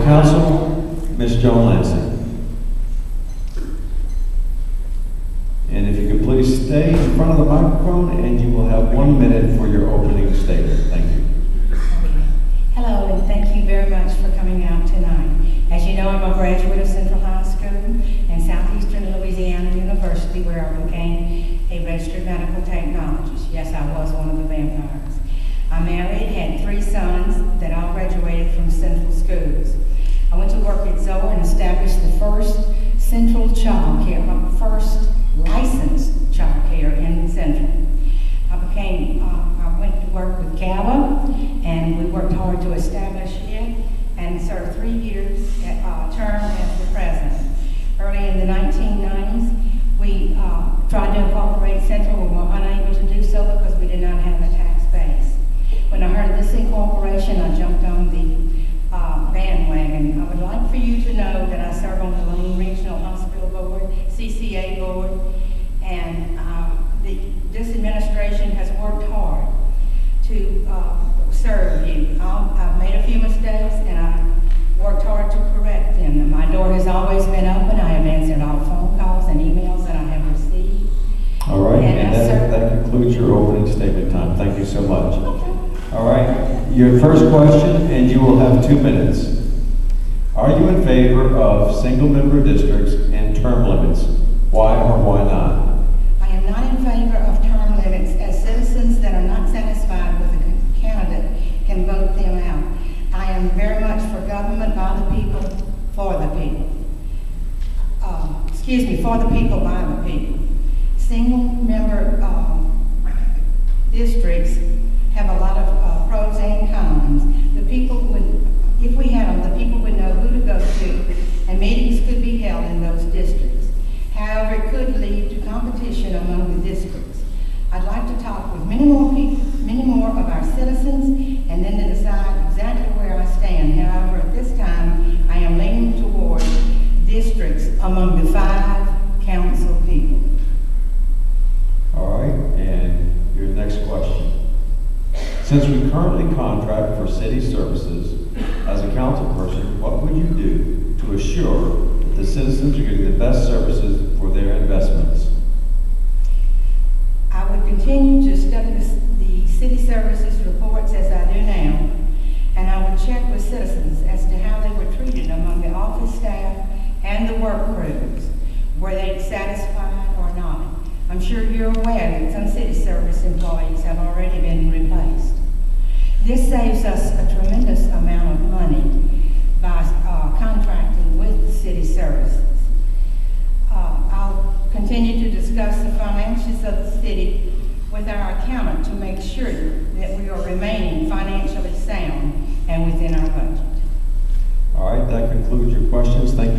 Council, Ms. Joan Lansing. And if you could please stay in front of the microphone, and you will have 1 minute for your opening statement. Thank you. Hello, and thank you very much for coming out tonight. As you know, I'm a graduate of Central High School and Southeastern Louisiana University, where I became a registered medical technologist. Yes, I was one of the vampires. I'm married, had 3 sons that all graduated from Central schools. I went to work at Zoe and established the first Central child care, my first licensed child care in Central. I went to work with CABA, and we worked hard to establish it and served 3 years term as the president. Early in the 1990s, we tried to incorporate Central. We were unable to do so because we did not have a tax base. When I heard of this incorporation, I jumped on the bandwagon. I would like for you to know that I serve on the Lane Regional Hospital Board, CCA Board, and this administration has worked hard to serve you. I've made a few mistakes, and I worked hard to correct them. My door has always been open. I have answered all phone calls and emails that I have received. All right, and that concludes your opening statement time. Thank you so much. Okay. All right, your first question, and you will have 2 minutes. Are you in favor of single-member districts and term limits? Why or why not? I am not in favor of term limits, as citizens that are not satisfied with a candidate can vote them out. I am very much for government by the people, for the people. For the people, by the people. Single-member districts have a lot of pros and cons. The people would, if we had them, the people would know who to go to, and meetings could be held in those districts. However, it could lead to competition among the districts. I'd like to talk with many more people, many more of our citizens, and then to decide exactly where I stand. However, at this time, I am leaning toward districts among the 5 council people. All right, and your next question. Since we currently contract for city services, as a council person, what would you do to assure that the citizens are getting the best services for their investments? I would continue to study the city services reports as I do now, and I would check with citizens as to how they were treated among the office staff and the work crews. Were they satisfied or not? I'm sure you're aware that some city service employees have already been replaced. This saves us a tremendous amount of money by contracting with the city services. I'll continue to discuss the finances of the city with our accountant to make sure that we are remaining financially sound and within our budget. All right, that concludes your questions. Thank you.